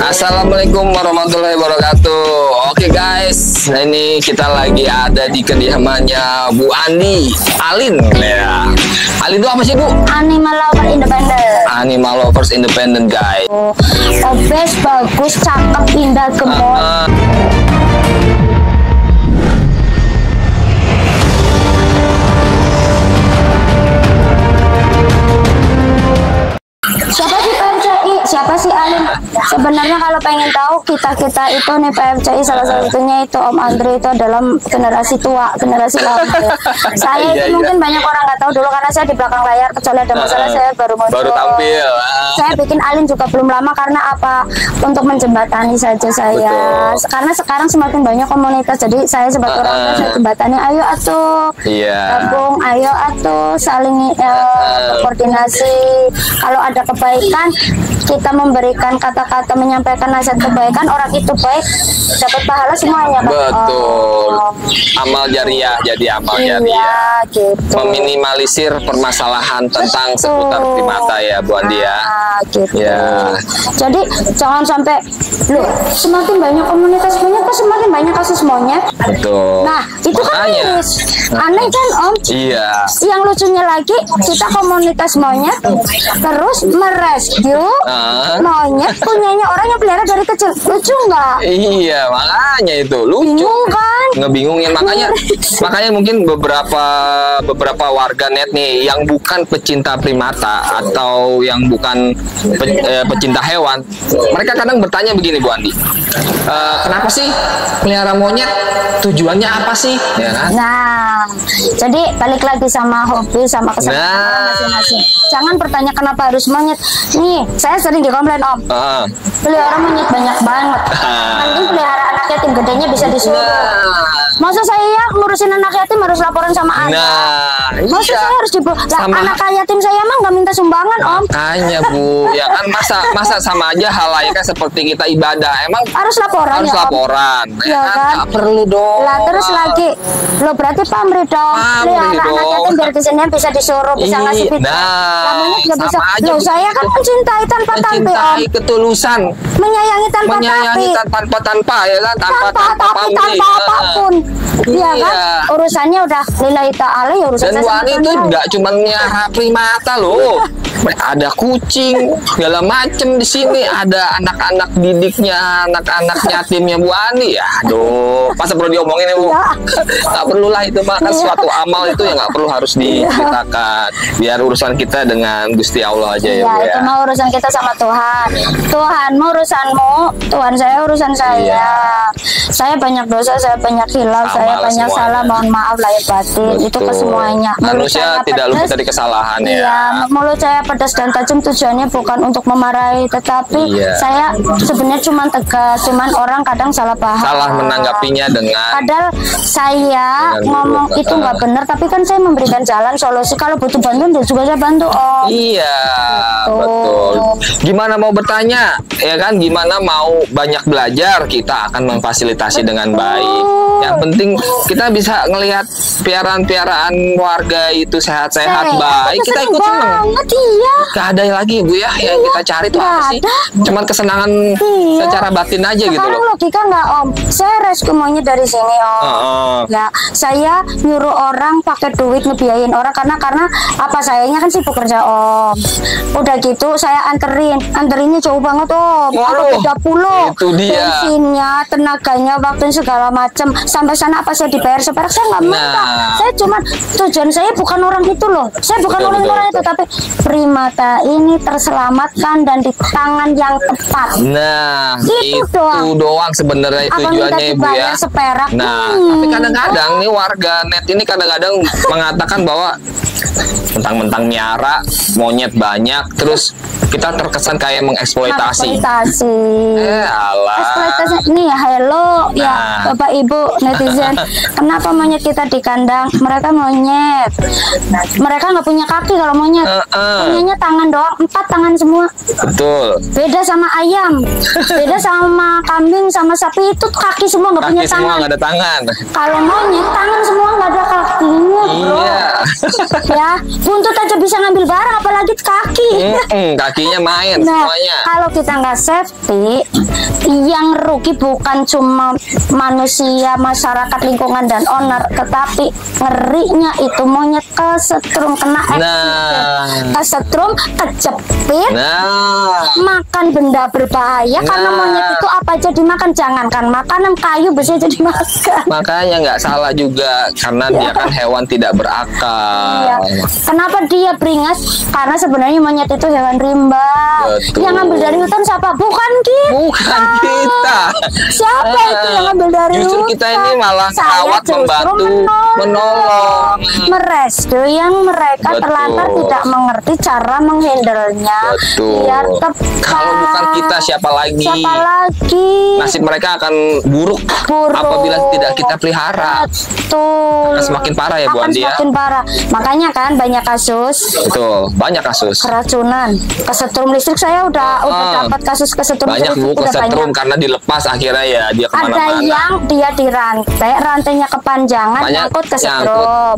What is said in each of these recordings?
Assalamualaikum warahmatullahi wabarakatuh. Oke guys, ini kita lagi ada di kediamannya Bu Andi Alin ya. Alin itu apa sih Bu? Animal Lover Independent. Animal Lovers Independent guys. Obes, bagus, cakep, indah, gemuk. Siapa sih PMCI? Siapa sih Alin? Sebenarnya kalau pengen tahu kita itu nih PMCI salah satunya itu Om Andre itu adalah generasi tua, generasi lama. Saya itu mungkin banyak orang nggak tahu dulu karena saya di belakang layar kecuali ada masalah saya baru muncul. Baru tampil. Saya bikin Alin juga belum lama karena apa? Untuk menjembatani saja saya. Betul. Karena sekarang semakin banyak komunitas jadi saya sebagai orang tua saya jembatani. Ayo atuh. Gabung, ayo atuh saling koordinasi. Kalau ada kebaikan kita memberikan kata-kata menyampaikan nasihat kebaikan orang itu baik dapat pahala semuanya kan? Betul. Amal jariah jadi amal jariah. Gitu. Meminimalisir permasalahan tentang seputar primata ya Bu Andi ya. Gitu. Ya. Jadi jangan sampai loh semakin banyak komunitas monyet kok semakin banyak kasus monyet. Betul. Nah itu kan miris. Aneh kan Om? Iya. Yang lucunya lagi kita komunitas monyet terus merescue monyet punyanya orang yang pelihara dari kecil. Lucu nggak? Iya makanya itu lucu. Bingung kan? Ngebingungin makanya mungkin beberapa warganet nih yang bukan pecinta primata atau yang bukan pecinta hewan, mereka kadang bertanya begini Bu Andi, kenapa sih pelihara monyet, tujuannya apa sih ya kan? Nah jadi balik lagi sama hobi sama kesenangan masing-masing. Jangan bertanya kenapa harus monyet. Nih saya sering dikomplain Om, pelihara monyet banyak banget, mending pelihara anak yatim gedenya bisa disuruh. Masa saya ngurusin anak yatim harus laporan sama anak? Masa saya harus anak yatim saya emang nggak minta sumbangan Om? Makanya Bu, ya kan masa sama aja hal layaknya seperti kita ibadah, emang harus laporan. Harus laporan, ya kan? Nggak perlu dong. Lah terus lagi, lo berarti pamrih dong. Pelihara anak yatim biar kesenian bisa disuruh, bisa ngasih fit. Namanya juga bisa. Loh saya kan mencintai tanpa tapi Om. Mencintai ketulusan. Menyayangi tanpa tanpa ya kan, tanpa apapun. Iya kan? Urusannya udah lillahi ta'ala ya urusan. Dan Bu Ani itu nggak cuma nyara primata loh. Ada kucing, segala macem di sini. Ada anak-anak didiknya, anak-anak yatimnya Bu Ani. Ya, aduh, masa perlu diomongin ya Bu? Nggak perlu lah itu mah kan suatu amal itu yang nggak perlu harus diceritakan. Biar urusan kita dengan Gusti Allah aja ya Bu ya. Itu mah urusan kita sama Tuhan. Tuhan mau urusanmu, Tuhan saya urusan saya. Saya banyak dosa, saya banyak hilaf, saya banyak salah, mohon maaf lahir batin. Betul. Itu ke semuanya. Manusia tidak luput dari kesalahan ya. Iya, mulut saya pedas dan tajam tujuannya bukan untuk memarahi, tetapi saya sebenarnya cuma tegas, cuman orang kadang salah paham. Salah menanggapinya dengan. Padahal saya ngomong itu nggak benar, tapi kan saya memberikan jalan solusi. Kalau butuh bantuan juga saya bantu Om. Iya, betul. Gimana mau bertanya, ya kan? Gimana mau banyak belajar, kita akan memfasilitasi dengan baik. Yang penting kita bisa ngelihat piaraan-piaraan warga itu sehat-sehat baik, kita ikut seneng. Gak ada lagi Bu ya yang kita cari itu apa sih? Cuman kesenangan secara batin aja gitu loh. Sekarang logika nggak Om? Saya rescue monyet dari sini Om. Ya, saya nyuruh orang pakai duit ngebiayain orang karena apa sayanya kan sibuk kerja Om. Udah gitu saya anterinnya jauh banget Om. Ada 30. Itu dia. Bensinnya, tenaganya, waktu segala macam. Sampai sana apa saya dibayar seperak saya nggak minta. Saya cuma tujuan saya bukan orang itu loh. Saya bukan orang itu tapi primata ini terselamatkan dan di tangan yang tepat. Nah, itu doang sebenarnya tujuannya Ibu ya. Seperak. Nah, tapi kadang-kadang nih warga net ini kadang-kadang mengatakan bahwa mentang-mentang nyara monyet banyak, terus kita terkesan kayak mengeksploitasi. Alah. Eksploitasi nih, hello ya Bapak Ibu netizen. Kenapa monyet kita di kandang? Mereka monyet. Mereka nggak punya kaki kalau monyet. Punyanya tangan doang, 4 tangan semua. Betul. Beda sama ayam, beda sama kambing, sama sapi itu kaki semua nggak punya tangan. Semua nggak ada tangan. Kalau monyet tangan semua nggak ada kakinya, bro. Iya. Ya, buntut aja bisa ngambil barang, apalagi kaki. Kaki ruginya main semuanya. Kalau kita nggak safety, yang rugi bukan cuma manusia, masyarakat, lingkungan dan owner, tetapi ngerinya itu monyet kesetrum, kena accident, kesetrum, kejepit, makan benda berbahaya karena monyet itu apa aja dimakan, jangankan makanan, kayu bisa jadi makan. Makanya nggak salah juga karena dia kan hewan tidak berakal. Kenapa dia beringas? Karena sebenarnya monyet itu hewan rimba. Yang ngambil dari hutan siapa? Bukan kita. Bukan kita. Siapa itu yang ngambil dari Justru hutan? kita ini malah merawat, membantu, menolong. Merescue yang mereka terlantar tidak mengerti cara menghandle-nya. Biar tepat. Kalau bukan kita siapa lagi? Siapa lagi? Nasib mereka akan buruk apabila tidak kita pelihara. Betul. Akan semakin parah ya Bu Andi ya. Semakin parah. Makanya kan banyak kasus. Betul, banyak kasus. Keracunan, kesetrum listrik. Saya udah dapat kasus kesetrum banyak listrik. Bu kesetrum karena dilepas akhirnya ya dia kemana-mana. Ada yang dia dirantai, rantainya kepanjangan, nyangkut kesetrum.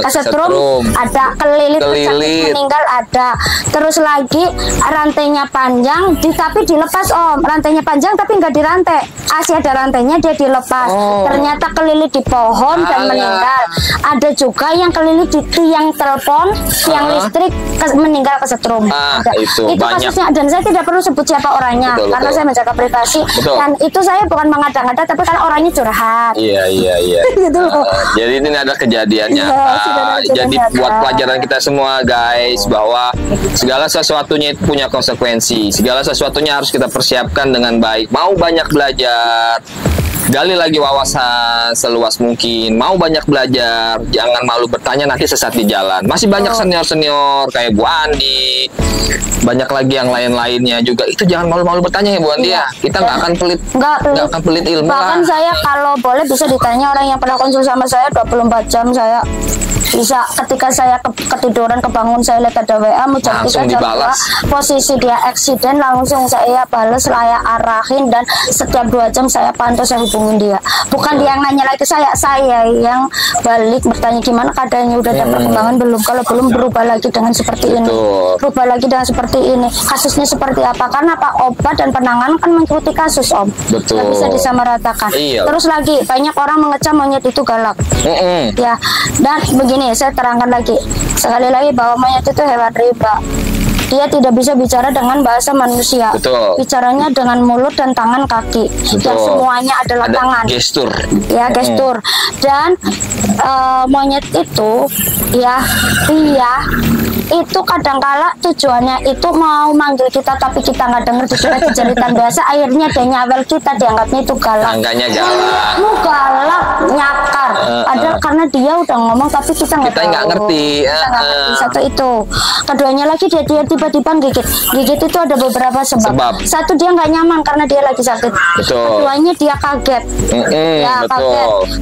Kesetrum ada, kelilit meninggal ada. Terus lagi rantainya panjang, tapi dilepas Om. Rantainya panjang tapi nggak dirantai. Asli ada rantainya dia dilepas. Ternyata kelilit di pohon dan meninggal. Ada juga yang kelilit di tiang telepon, tiang listrik meninggal kesetrum. Itu banyak. Kasusnya, dan saya tidak perlu sebut siapa orangnya karena saya menjaga privasi. Dan itu saya bukan mengada-ngada, tapi kan orangnya curhat. Iya. Gitu loh. Jadi ini ada kejadiannya. Jadi buat pelajaran kita semua guys, bahwa segala sesuatunya itu punya konsekuensi. Segala sesuatunya harus kita persiapkan dengan baik. Mau banyak belajar, gali lagi wawasan seluas mungkin. Mau banyak belajar, jangan malu bertanya, nanti sesat di jalan. Masih banyak senior-senior kayak Bu Andi, banyak lagi yang lain-lainnya juga. Itu jangan malu-malu bertanya ya Bu Andi ya. Kita nggak akan pelit, nggak akan pelit ilmu. Bahkan saya kalau boleh bisa ditanya orang yang pernah konsul sama saya 24 jam saya bisa. Ketika saya ketiduran kebangun, saya lihat ada WA mau jam 3 jam 2, posisi dia eksiden, langsung saya balas, saya arahin, dan setiap 2 jam saya pantau, saya hubungin dia. Bukan dia yang nanya lagi, saya yang balik bertanya gimana keadaannya, udah ada perkembangan belum, kalau belum berubah lagi dengan seperti ini, berubah lagi dengan seperti ini, kasusnya seperti apa, karena Pak obat dan penanganan kan mengikuti kasus Om. Nggak bisa disamaratakan. Terus lagi banyak orang mengecam monyet itu galak. Ya, dan begini saya terangkan lagi sekali lagi bahwa monyet itu hewan rimba. Dia tidak bisa bicara dengan bahasa manusia. Bicaranya dengan mulut dan tangan, kaki. Dan semuanya adalah tangan. Gestur. Ya, gestur. Dan monyet itu itu kadangkala tujuannya itu mau manggil kita, tapi kita nggak dengar, dikira jeritan biasa, akhirnya dia nyawel kita, dianggapnya itu galak. Angkanya galak. Galak, nyakar. Padahal karena dia udah ngomong tapi kita nggak ngerti. Satu itu. Keduanya lagi dia tiba-tiba gigit itu ada beberapa sebab. Satu, dia nggak nyaman karena dia lagi sakit. Keduanya dia kaget.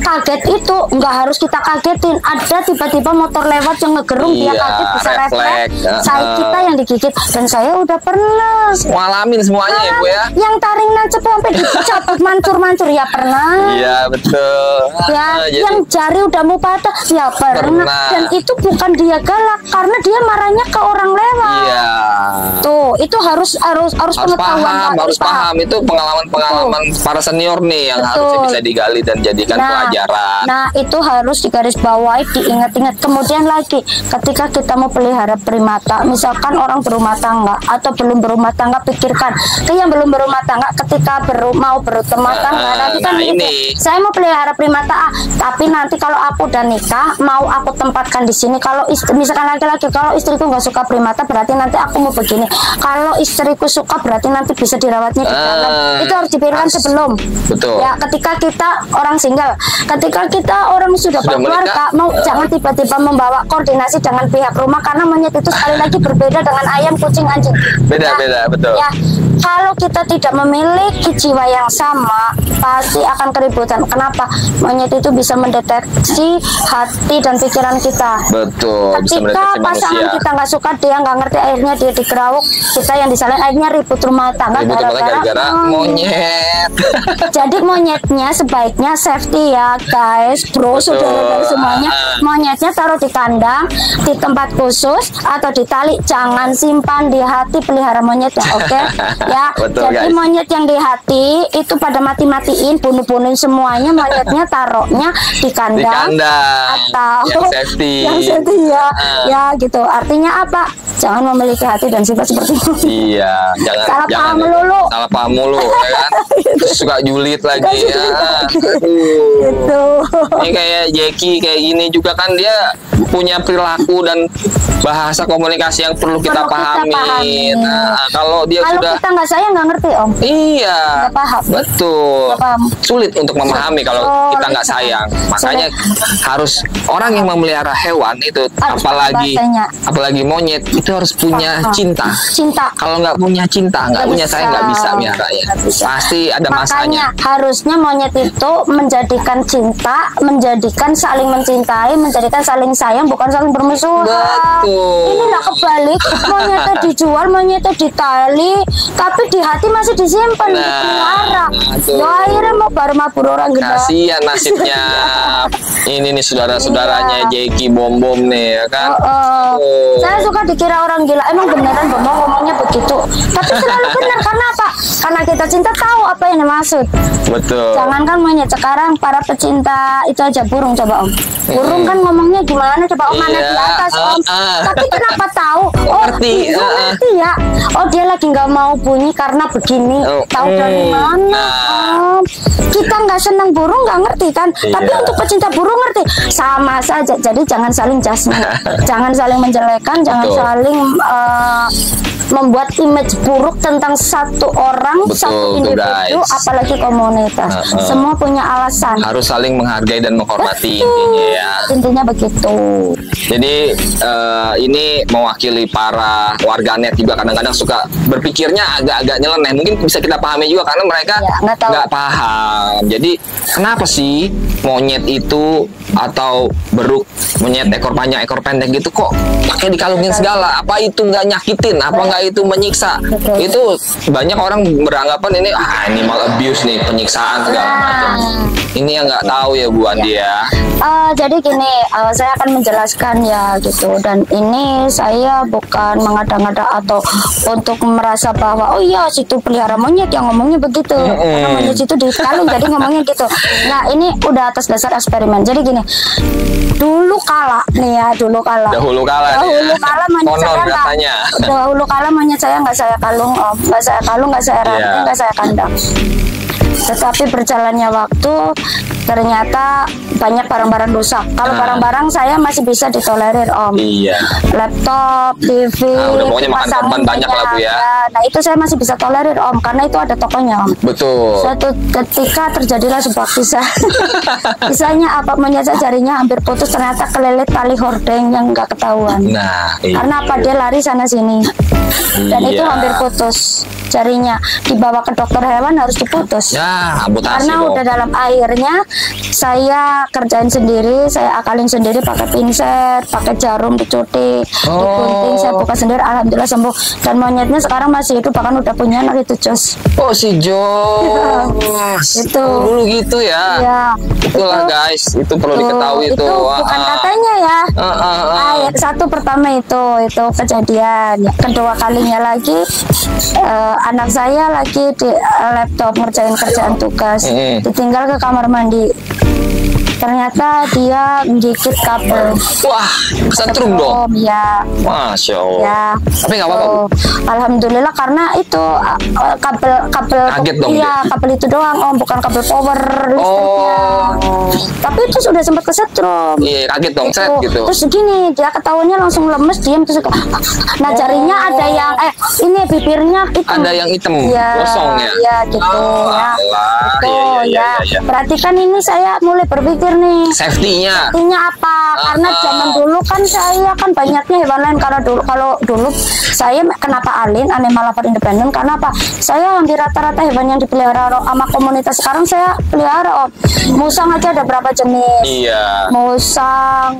Kaget itu nggak harus kita kagetin. Ada tiba-tiba motor lewat yang ngegerung, dia kaget bisa refleks. Saya kita yang digigit, dan saya udah pernah ngalamin semuanya ya Bu ya. Yang taring nancep sampai dicabut mancur-mancur ya pernah. Iya betul. Ya, yang jari udah mau patah ya pernah. Dan itu bukan dia galak, karena dia marahnya ke orang lewat. Iya. Tuh, itu harus pengetahuan, harus paham. Itu pengalaman para senior nih yang harusnya bisa digali dan jadikan pelajaran. Nah, itu harus digarisbawahi, diingat-ingat. Kemudian lagi, ketika kita mau pelihara primata, misalkan orang berumah tangga atau belum berumah tangga, pikirkan ke yang belum berumah tangga, ketika mau berumah tangga nanti kan ini saya mau pelihara primata tapi nanti kalau aku udah nikah mau aku tempatkan di sini. Kalau misalkan laki-laki, kalau istriku nggak suka primata berarti nanti aku mau begini, kalau istriku suka berarti nanti bisa dirawatnya di dalam. Itu harus dipikirkan sebelum. Ya, ketika kita orang single, ketika kita orang sudah berkeluarga, mau jangan tiba-tiba membawa koordinasi dengan pihak rumah, karena monyet itu sekali lagi berbeda dengan ayam, kucing, anjing. Beda, betul. Ya, Kalau kita tidak memiliki jiwa yang sama, pasti akan keributan. Kenapa? Monyet itu bisa mendeteksi hati dan pikiran kita. Betul. Ketika pasangan kita nggak suka, dia nggak ngerti, akhirnya dia digerawuk, kita yang disalahin, akhirnya ribut rumah tangga gara-gara monyet. Jadi monyetnya sebaiknya safety ya guys, bro, saudara semuanya. Monyetnya taruh di kandang, di tempat khusus atau di tali, jangan simpan di hati, pelihara monyet ya, oke? Ya. Betul, jadi guys. monyet yang di hati itu pada mati-matiin, bunuh-bunuhin semuanya, monyetnya taruhnya di kandang, atau yang safety. Yang safety ya. Ya gitu. Artinya apa? Jangan memiliki hati dan sifat seperti itu. Iya, Salah paham mulu. Salah paham mulu, ya kan? Suka julid lagi. Gitu. Ini kayak Jeki kayak gini juga kan, dia punya perilaku dan bahasa komunikasi yang perlu kita pahami. Nah, kalau dia sudah kita nggak sayang, nggak ngerti Om. Iya. Nggak paham. Betul. Nggak paham. Sulit untuk memahami kalau kita nggak sayang. Makanya harus orang yang memelihara hewan itu, apalagi monyet, itu harus punya cinta. Kalau nggak punya cinta, nggak punya sayang, nggak bisa meliharanya. Pasti ada masanya. Harusnya monyet itu menjadikan cinta, menjadikan saling mencintai, menjadikan saling sayang, bukan saling bermusuhan. Betul. Ini nggak kebalik. Monyetnya dijual, monyetnya ditali, tapi di hati masih disimpan, dipelihara. Ya akhirnya mau mabur orang gitu. Kasihan nasibnya. Ini nih saudara-saudaranya Jeki Bom nih, ya kan? Saya suka dikira orang gila. Emang beneran Bom ngomongnya begitu, tapi selalu benar. Karena apa? Karena kita cinta, tahu apa yang dimaksud. Betul. Jangankan monyet, sekarang para pecinta itu aja burung, coba Om. Burung kan ngomongnya gimana, coba Om, mana di atas Om. Tapi kenapa tahu? Oh, ngerti ya. Oh, dia lagi nggak mau bunyi karena begini. Tahu dari mana Om? Kita nggak senang burung, nggak ngerti kan? Tapi untuk pecinta burung ngerti. Sama saja. Jadi jangan saling judgement, jangan saling menjelekan, jangan saling membuat image buruk tentang satu orang, satu individu, apalagi komunitas. Semua punya alasan. Harus saling menghargai dan menghormati. Intinya ya. Intinya begitu. Jadi ini mewakili para warganet juga, kadang-kadang suka berpikirnya agak-agak nyeleneh. Mungkin bisa kita pahami juga karena mereka nggak paham. Jadi kenapa sih monyet itu atau beruk, monyet ekor panjang ekor pendek gitu kok pakai dikalungin segala? Apa itu nggak nyakitin? Apa nggak itu menyiksa? Itu banyak orang beranggapan ini animal abuse nih, penyiksaan segala macam. Ini yang nggak tahu ya Bu Andi ya. Jadi gini, saya akan menjelaskan ya gitu. Dan ini saya bukan mengada-ngada atau untuk merasa bahwa oh iya situ pelihara monyet yang ngomongnya begitu. Karena monyet itu dikalung jadi ngomongnya gitu. Nah ini udah atas dasar eksperimen. Jadi gini, dahulu kala monyet saya nggak saya kalung Om, nggak saya kalung, nggak saya ranting, nggak saya kandang. Tetapi berjalannya waktu ternyata banyak barang-barang rusak. Kalau barang-barang saya masih bisa ditolerir Om. Iya. Laptop, TV, udah pokoknya makan korban banyak lah Bu ya. Nah itu saya masih bisa tolerir Om, karena itu ada tokonya Om. Betul. Suatu ketika terjadilah sebuah kisah. Kisahnya apa? Monyet jarinya hampir putus, ternyata kelilit tali hordeng yang nggak ketahuan. Nah, karena apa? Dia lari sana sini. Dan itu hampir putus jarinya, dibawa ke dokter hewan harus diputus. Amputasi karena udah dalam airnya. Saya kerjain sendiri, saya akalin sendiri pakai pinset, pakai jarum dicuti, digunting, saya buka sendiri, alhamdulillah sembuh. Dan monyetnya sekarang masih hidup, bahkan udah punya anak itu Jos. Oh si Jos. Itu dulu gitu ya. Iya. Itulah guys, itu perlu diketahui itu. Bukan katanya ya. Satu pertama itu kejadian. Kedua kalinya lagi anak saya lagi di laptop ngerjain kerjaan tugas, ditinggal ke kamar mandi. Ternyata dia menggigit kabel. Wah, kesetrum dong. Ya. Masya Allah. Ya. Tapi nggak apa-apa Bu. Alhamdulillah karena itu kabel kaget dong. Iya, kabel itu doang Om, bukan kabel power listriknya. Tapi itu sudah sempat kesetrum. Iya, kaget dong, set gitu. Terus gini, dia ketahuannya langsung lemes, diam terus. Nah, jarinya ada yang ini bibirnya hitam. Ada yang hitam, Iya, gosong ya. Iya, gitu ya. Iya. Berarti kan ini saya mulai berpikir mikir nih. Safety-nya apa? Karena zaman dulu kan saya kan banyaknya hewan lain. Kalau dulu saya kenapa Animal Lover Independent, karena apa? Saya hampir rata-rata hewan yang dipelihara sama komunitas sekarang saya pelihara. Musang aja ada berapa jenis? Iya. Musang,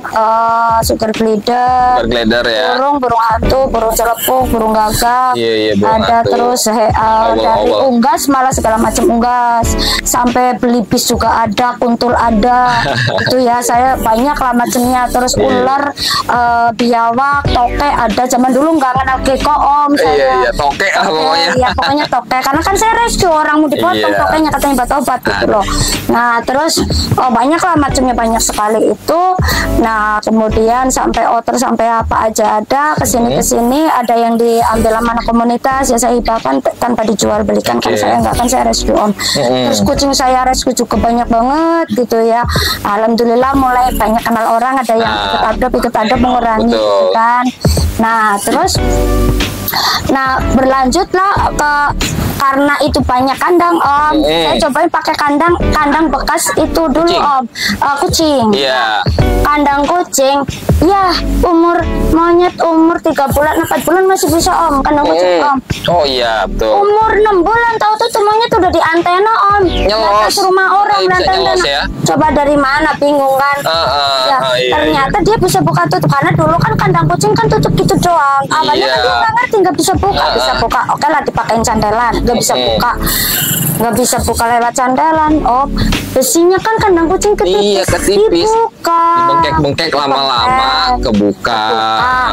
sugar glider ya. Burung hantu, burung celepuk, burung gagak. Iya, ada hantu. Terus dari unggas malah segala macam unggas. Sampai belibis juga ada, kuntul ada. Itu ya, saya banyak lah macamnya. Terus ular, biawak, tokek ada. Zaman dulu nggak kenal gecko saya. Iya, tokek lah pokoknya. Iya, pokoknya tokek. Karena kan saya rescue, orang mau dipotong tokeknya katanya obat gitu loh. Nah, terus banyak lah macamnya, banyak sekali itu. Nah, kemudian sampai otter sampai apa aja ada. Kesini ada yang diambil sama anak komunitas ya, saya hibahkan tanpa dijual belikan. Kan saya enggak, kan saya rescue Terus kucing saya rescue juga banyak banget gitu ya. Alhamdulillah mulai banyak kenal orang, ada yang ikut adop mengurangi gitu kan. Nah, terus berlanjutlah karena itu banyak kandang saya cobain pakai kandang bekas itu dulu kucing. Kandang kucing ya, monyet umur 3 bulan 4 bulan masih bisa kandang kucing oh iya betul. Umur 6 bulan tahu tuh monyet udah di antena nyelos rumah orang antena ya? Coba dari mana, bingung kan. Ternyata dia bisa buka tutup, karena dulu kan kandang kucing kan tutup gitu doang. Awalnya kan dia nggak ngerti, nggak bisa buka. Oke lah, dipakein candelan, nggak bisa buka lewat candelan. Besinya kan kandang kucing ketipis. Dibuka, bengkek lama-lama kebuka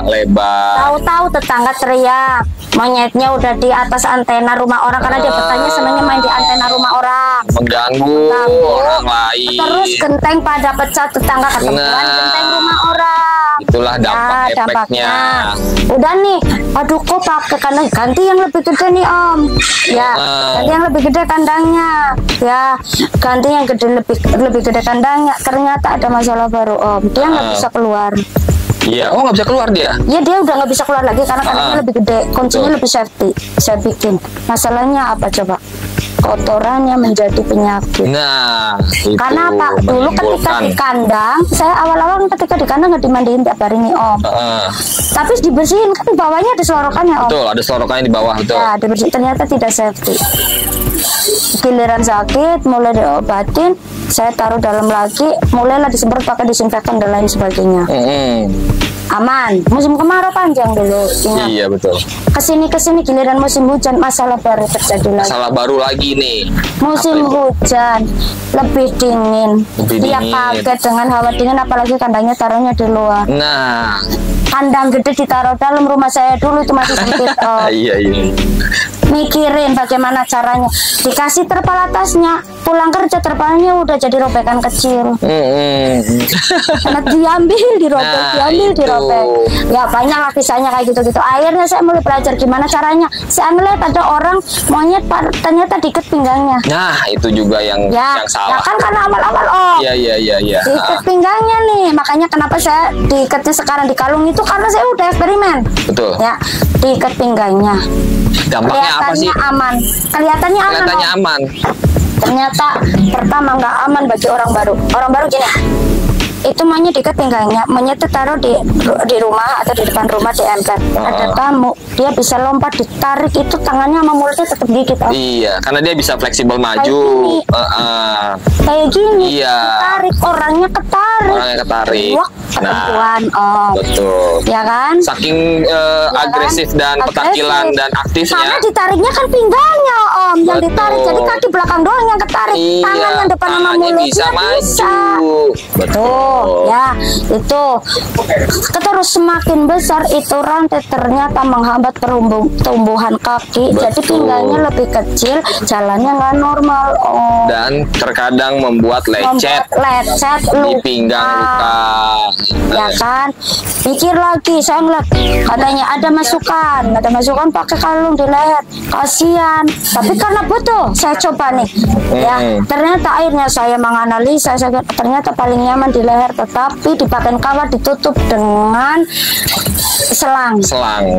lebar. Tahu-tahu tetangga teriak, monyetnya udah di atas antena rumah orang, karena dia bertanya senangnya main di antena rumah orang, mengganggu orang lain. Terus genteng pada pecah, tetangga ketemuan genteng rumah orang. Itulah dampaknya. Udah nih, aduh kok pakai kandang, ganti yang lebih gede nih ganti yang lebih gede kandangnya ya, ganti yang lebih gede kandangnya. Ternyata ada masalah baru dia nggak bisa keluar. Iya, nggak bisa keluar dia. Iya, dia udah nggak bisa keluar lagi karena kandangnya lebih gede, kuncinya lebih safety. Saya bikin. Masalahnya apa coba? Kotorannya menjadi penyakit. Nah, itu karena apa? Dulu ketika di kandang, saya awal-awal ketika di kandang nggak dimandiin tiap hari nih tapi dibersihin kan, bawahnya ada selorokannya Betul, ada selorokannya di bawah betul. Ya, dibersihin, ternyata tidak safety. Giliran sakit, mulai diobatin, saya taruh dalam lagi, mulailah disemprot pakai disinfektan dan lain sebagainya. Aman. Musim kemarau panjang dulu. Ingat. Iya betul. Kesini giliran musim hujan, masalah baru terjadi lagi. Masalah baru lagi nih. Musim hujan lebih dingin. Dia kaget dengan hawa dingin, apalagi kandangnya taruhnya di luar. Nah, kandang gede ditaruh dalam rumah saya dulu itu masih sempit. Iya. Mikirin bagaimana caranya, dikasih terpal atasnya, pulang kerja terpalnya udah jadi robekan kecil. Karena diambil dirobek, ya banyak lah kisahnya kayak gitu. Akhirnya saya mulai belajar gimana caranya. Saya ngeliat ada orang monyet ternyata diikat pinggangnya. Nah, itu juga yang salah. Ya kan karena awal-awal Iya. diikat pinggangnya nih, makanya kenapa saya diikatnya sekarang di kalung itu, karena saya udah eksperimen. Betul. Ya, diikat pinggangnya. Dampaknya apa sih? Kelihatannya aman. Ternyata pertama nggak aman bagi orang baru. Orang baru gini, itu monyet diikat pinggangnya, monyet itu taruh di rumah atau di depan rumah di ember. Ada tamu, dia bisa lompat, ditarik itu tangannya sama mulutnya tetap gigit. Iya, karena dia bisa fleksibel maju. Kayak gini. Iya. Ditarik, orangnya ketarik. Wah, ketentuan. Betul. Ya kan? Saking agresif dan petakilan dan aktifnya. Karena ditariknya kan pinggangnya yang ditarik, jadi kaki belakang doang yang ketarik. Tangan yang depan sama mulutnya bisa maju. Betul. Ya, itu terus semakin besar itu rantai ternyata menghambat pertumbuhan kaki. Betul. Jadi pinggangnya lebih kecil, jalannya nggak normal. Dan terkadang membuat lecet di pinggang luka. Ya kan, pikir lagi, saya ngeliat katanya ada masukan pakai kalung di leher, kasihan. Tapi karena butuh, saya coba nih. Ya, ternyata akhirnya saya menganalisa, ternyata paling nyaman di leher, tetapi dipakai kawat ditutup dengan selang.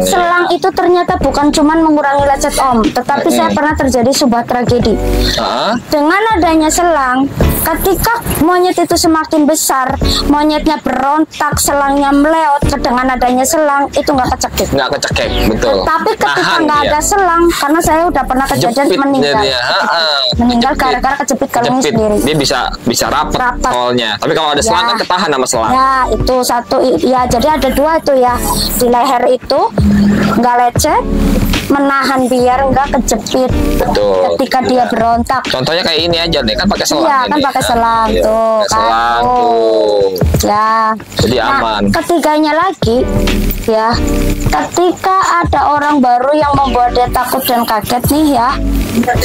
Selang itu ternyata bukan cuman mengurangi lecet Om, tetapi saya pernah terjadi sebuah tragedi. Dengan adanya selang, ketika monyet itu semakin besar, monyetnya berontak, selangnya meleot. Dengan adanya selang itu nggak kecekik. Betul. Tapi ketika nggak ada selang, karena saya udah pernah kejadian meninggal gara-gara kejepit kalungnya sendiri. Dia bisa rapat soalnya. Tapi kalau ada selang kan ketahan sama selang. Ya itu satu ya, jadi ada dua tuh ya, di leher itu nggak lecet, menahan biar nggak kejepit. Betul. Ketika dia berontak. Contohnya kayak ini aja deh, kan pakai selang. Iya kan pakai selang tuh. Selang tuh. Ya. Jadi aman. Ketiganya lagi ya, ketika ada orang baru yang membuat dia takut dan kaget nih ya,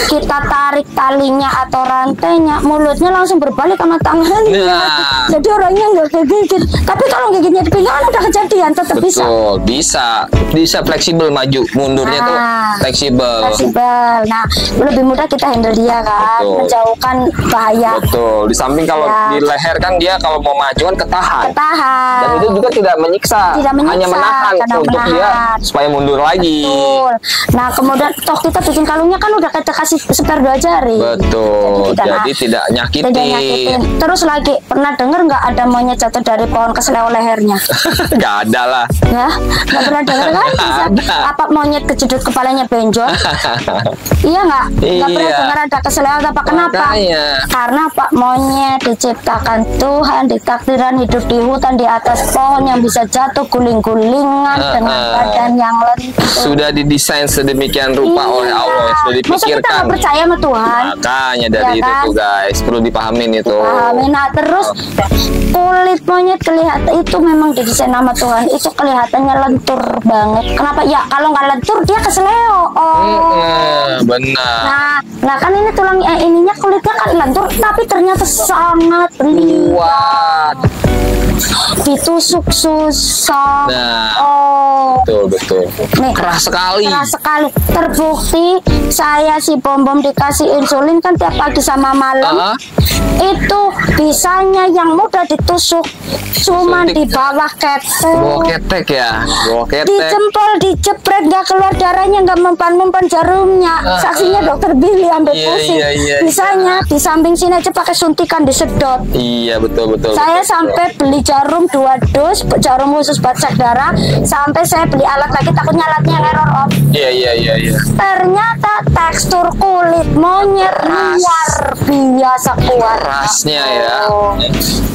kita tarik talinya atau rantainya, mulutnya langsung berbalik sama tangannya. Jadi orangnya nggak kegigit. Tapi kalau gigitnya di pinggang udah kejadian, tetap bisa. Bisa fleksibel, maju mundurnya tuh fleksibel. Nah, lebih mudah kita handle dia kan, menjauhkan bahaya. Betul. Di samping kalau di leher kan dia kalau mau maju kan ketahan. Dan itu juga tidak menyiksa. Hanya menahan untuk dia supaya mundur lagi. Betul. Nah, kemudian toh kita bikin kalungnya kan udah kita kasih spare 2 jari. Betul. Jadi tidak nyakitin. Terus lagi, pernah dengar nggak ada monyet jatuh dari pohon keseleo lehernya? Nggak ada lah. Ya, nggak pernah dengar kan? Apa monyet kejedut kepalanya benjol? Iya nggak? Nggak pernah dengar ada keseleo apa? Kenapa? Karena Pak, monyet diciptakan Tuhan, ditakdirkan hidup di hutan di atas pohon yang bisa jatuh guling-gulingan dengan badan yang lentur. Sudah didesain sedemikian rupa oleh Allah, sudah dipikirkan. Masa kita nggak percaya sama Tuhan? Makanya dari itu tuh guys, perlu dipahamin itu. Nah, terus kulit monyet kelihatan itu memang didesain sama Tuhan, itu kelihatannya lentur banget. Kenapa? Ya kalau nggak lentur dia keseleo. Benar. Nah kan ini tulang ininya kulitnya kan lentur, tapi ternyata sangat kuat. Ditusuk susah. Betul. Nih, keras sekali. Terbukti saya si Bom dikasih insulin kan tiap pagi sama malam. Itu bisanya yang mudah ditusuk cuman di bawah ketek. Di jempol dijepret, nggak keluar darahnya, nggak mempan jarumnya. Saksinya dokter Billy ambil pusing. Bisanya di samping sini aja pakai suntikan disedot. Iya betul. Saya sampai beli jarum 2 dus, jarum khusus buat cek darah. Sampai saya beli alat lagi, takutnya alatnya error Om. Iya. Ternyata tekstur kulit monyet luar biasa kuat. Kerasnya ya.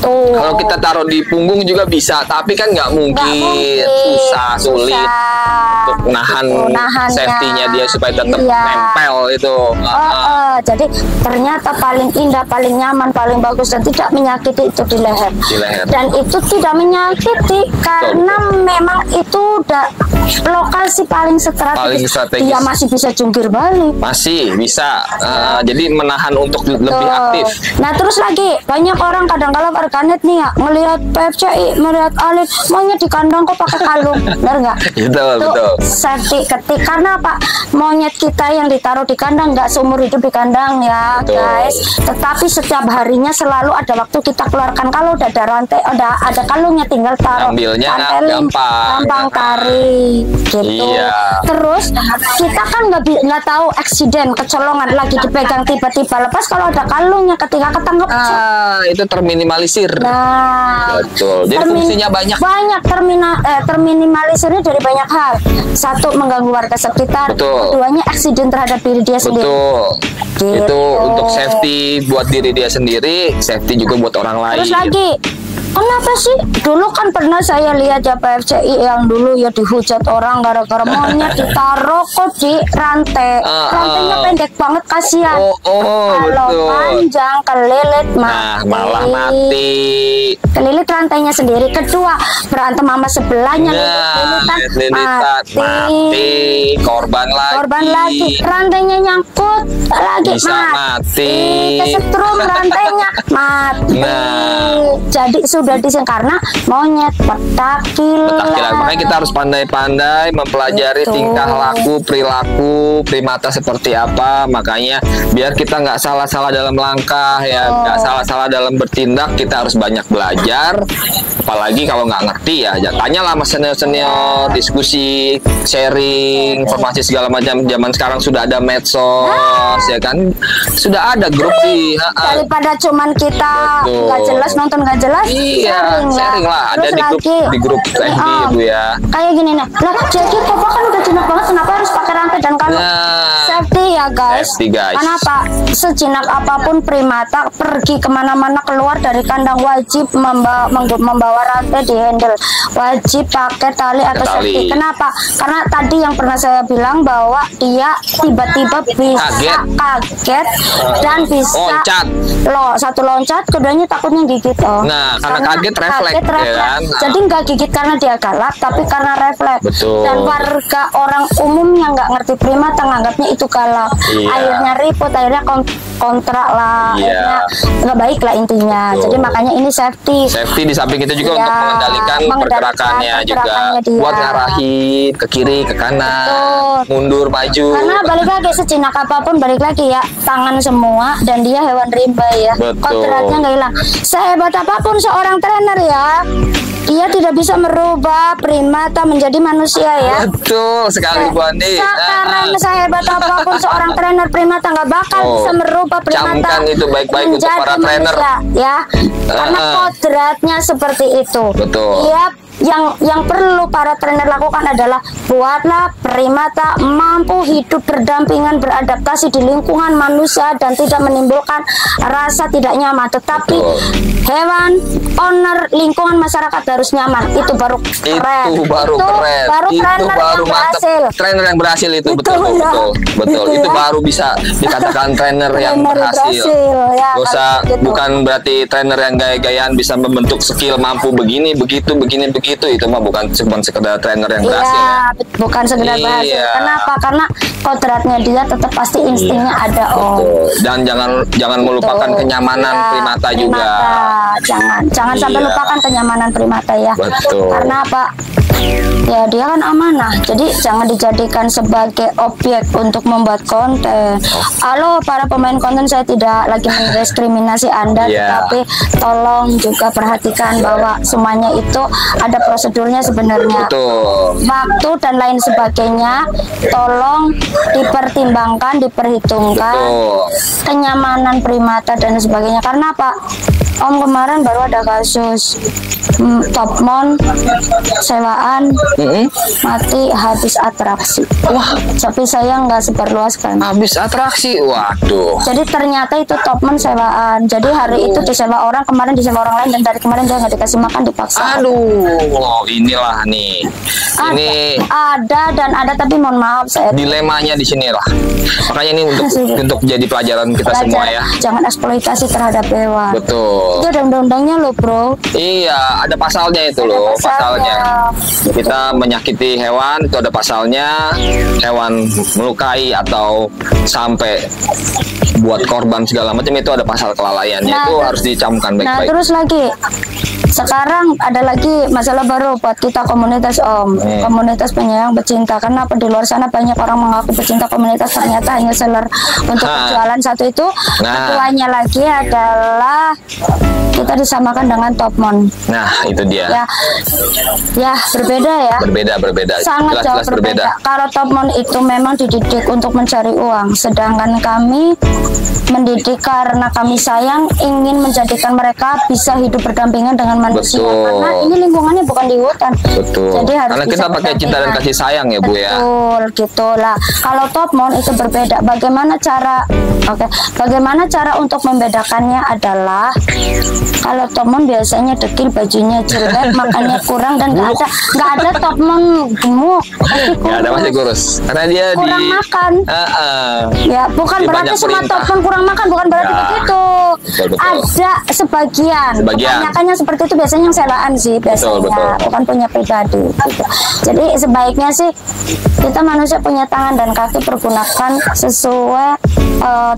Kalau kita taruh di punggung juga bisa, tapi kan nggak mungkin. Sulit untuk nahan safety-nya dia supaya tetap nempel itu. Jadi ternyata paling indah, paling nyaman, paling bagus dan tidak menyakiti itu di leher. Dan itu tidak menyakiti karena memang itu udah lokasi paling strategis. Dia masih bisa jungkir balik. Masih bisa. Jadi menahan untuk lebih aktif. Nah terus lagi banyak orang kadang-kala warganet nih ya melihat PFCI, melihat Alit monyet di kandang kok pakai kalung, benar nggak? Betul. Safety karena apa? Monyet kita yang ditaruh di kandang nggak seumur hidup di kandang ya guys. Tetapi setiap harinya selalu ada waktu kita keluarkan. Kalau udah ada rantai, ada kalungnya tinggal taruh. Ambilnya gampang tarik gitu. Terus kita kan nggak tahu eksiden kecolongan lagi dipegang tiba-tiba lepas. Kalau ada kalungnya ketika ketangkep itu terminimalisir. Betul. Jadi fungsinya banyak. Terminimalisirnya dari banyak hal. Satu, mengganggu warga sekitar. Keduanya, eksiden terhadap diri dia sendiri. Gitu. Itu untuk safety buat diri dia sendiri, safety juga buat orang lain. Terus lagi, kenapa sih? Dulu kan pernah saya lihat ya PFCI yang dulu ya dihujat orang gara-gara monyet ditaruh kok di rantai. Rantainya pendek banget, kasihan. Kalau panjang kelilit malah mati. Kelilit rantainya sendiri. Kedua, berantem sama sebelahnya, mati. Korban lagi. Rantainya nyangkut lagi, bisa mati. Kesetrum rantainya. mati. Jadi sudah karena monyet petakilan. Makanya kita harus pandai-pandai mempelajari tingkah laku, perilaku primata seperti apa. Makanya biar kita nggak salah-salah dalam langkah ya, nggak salah-salah dalam bertindak. Kita harus banyak belajar. Apalagi kalau nggak ngerti ya, tanyalah sama senior-senior, diskusi, sharing, informasi segala macam. Zaman sekarang sudah ada medsos, ya kan? Sudah ada grup di. Daripada cuman kita nggak jelas nonton nggak jelas, sharing lah. Ada di grup FB Bu ya. Kayak gini nih, lah jadi Papa kan udah jinak banget, kenapa harus pakai rantai dan kalau safety ya guys. Kenapa? Sejinak apapun primata pergi kemana-mana keluar dari kandang wajib membawa rantai di handle, wajib pakai tali atau safety. Kenapa? Karena tadi yang pernah saya bilang bahwa dia tiba-tiba bisa kaget dan bisa satu loncat, keduanya takutnya gigit. Nah, karena kaget refleks. Ya kan? Jadi nggak gigit karena dia galak, tapi karena refleks. Dan warga orang umum yang nggak ngerti primata nganggapnya itu galak. Akhirnya ribut, akhirnya kontrak lah, akhirnya nggak baik lah intinya. Jadi makanya ini safety. Safety di samping itu juga untuk mengendalikan pergerakannya juga, buat ngarahin ke kiri, ke kanan, mundur, maju. Karena balik lagi sejinak apapun, balik lagi ya tangan semua, dan dia hewan rimba ya. Kodratnya nggak hilang. Sehebat apapun seorang trainer ya, dia tidak bisa merubah primata menjadi manusia ya. Betul sekali Bu Andi. Sekarang sehebat apapun seorang trainer primata nggak bakal bisa merubah primata. Camkan itu baik-baik untuk para trainer ya. Karena kodratnya seperti itu. Betul. Yang perlu para trainer lakukan adalah buatlah primata mampu hidup berdampingan, beradaptasi di lingkungan manusia dan tidak menimbulkan rasa tidak nyaman. Tetapi hewan, owner, lingkungan masyarakat harus nyaman. Itu baru keren. Itu baru trainer yang berhasil. Trainer yang berhasil itu betul. Itu baru bisa dikatakan trainer yang berhasil. Ya, Bukan berarti trainer yang gaya-gayaan bisa membentuk skill mampu begini, begitu, itu mah bukan cuma sekedar trainer yang berhasil ya. Bukan sekedar berhasil. Kenapa? Karena kodratnya dia tetap pasti instingnya ada. Dan jangan melupakan kenyamanan primata juga. Jangan sampai lupakan kenyamanan primata ya. Betul. Karena apa? Ya dia kan amanah, jadi jangan dijadikan sebagai objek untuk membuat konten. Halo para pemain konten, saya tidak lagi mendiskriminasi Anda, tetapi tolong juga perhatikan bahwa semuanya itu ada prosedurnya sebenarnya. Waktu dan lain sebagainya, tolong dipertimbangkan, diperhitungkan kenyamanan primata dan sebagainya. Karena apa? Om kemarin baru ada kasus Topmon sewaan mati habis atraksi. Wah, tapi saya nggak sebarluaskan. Habis atraksi, waduh. Jadi ternyata itu Topmon sewaan. Jadi hari itu disewa orang, kemarin disewa orang lain, dan dari kemarin dia nggak dikasih makan, dipaksa. Aduh, inilah nih. Ini ada dan ada, tapi mohon maaf saya. Dilemanya di sini lah. Makanya ini untuk jadi pelajaran kita semua ya. Jangan eksploitasi terhadap hewan. Betul. Itu ada undang-undangnya loh bro. Iya, ada pasalnya itu loh. Pasalnya. Kita menyakiti hewan itu ada pasalnya. Hewan melukai atau sampai buat korban segala macam itu ada pasal kelalaiannya. Itu harus dicamkan baik-baik. Nah terus lagi, sekarang ada lagi masalah baru buat kita komunitas Om. Komunitas penyayang pecinta. Karena di luar sana banyak orang mengaku pecinta komunitas, ternyata hanya seller untuk jualan satu itu. Keduanya lagi adalah kita disamakan dengan Topmon. Nah itu dia. Ya berbeda ya. Berbeda. Sangat jauh berbeda. Kalau Topmon itu memang dididik untuk mencari uang, sedangkan kami mendidik karena kami sayang, ingin menjadikan mereka bisa hidup berdampingan dengan manusia. Karena ini lingkungannya bukan di hutan. Jadi harus karena kita pakai cinta dan kasih sayang ya Bu ya. Betul, gitulah. Kalau Topmon itu berbeda. Bagaimana cara untuk membedakannya adalah kalau Topmon biasanya dekil, bajunya jelek, makannya kurang, dan nggak ada Topmon gemuk, masih kurus. Karena dia kurang makan. Ya bukan berarti semua Topmon kurang makan, bukan berarti begitu. Betul. Ada sebagian. Kebanyakannya seperti itu biasanya yang sewaan sih biasanya, bukan punya pribadi. Gitu. Jadi sebaiknya sih kita manusia punya tangan dan kaki, pergunakan sesuai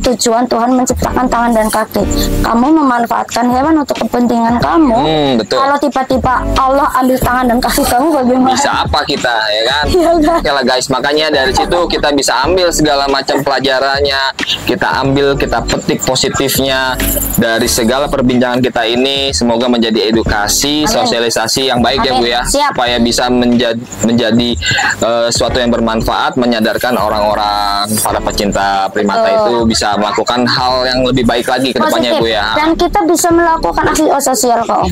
tujuan Tuhan menciptakan tangan dan kaki. Kamu memanfaatkan hewan untuk kepentingan kamu. Betul. Kalau tiba-tiba Allah ambil tangan dan kaki kamu, bagaimana? Bisa apa kita, ya kan? Iya, kan? Oke lah guys, makanya dari situ kita bisa ambil segala macam pelajarannya. Kita ambil, kita petik positifnya dari segala perbincangan kita ini. Semoga menjadi edukasi, sosialisasi yang baik ya Bu ya. Siap. Supaya bisa menjadi sesuatu yang bermanfaat, menyadarkan orang-orang para pecinta primata itu bisa melakukan hal yang lebih baik lagi ke depannya Bu ya. Dan kita bisa melakukan aksi sosial kok.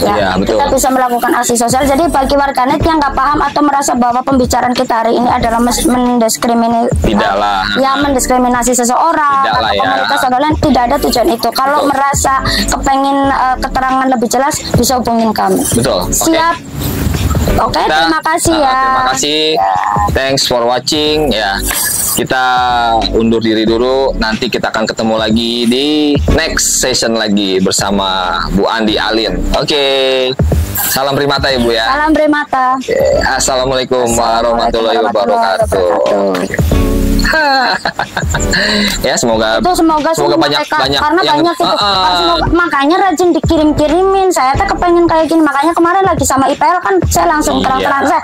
Ya, betul. Kita bisa melakukan aksi sosial. Jadi bagi warganet yang nggak paham atau merasa bahwa pembicaraan kita hari ini adalah mendiskriminasi seseorang atau komunitas atau lain, tidak ada tujuan itu. Kalau merasa kepengen keterangan lebih jelas, bisa hubungin kami. Betul. Siap. Oke, terima kasih ya. Terima kasih. Thanks for watching ya. Kita undur diri dulu. Nanti kita akan ketemu lagi di next session lagi bersama Bu Andi Alin. Oke. Salam primata ya Bu ya. Salam primata. Assalamualaikum warahmatullahi wabarakatuh. Ya semoga banyak karena yang, banyak itu makanya rajin dikirim-kirimin. Saya tuh kepengen kayak gini, makanya kemarin lagi sama IPL kan saya langsung terang-terang saya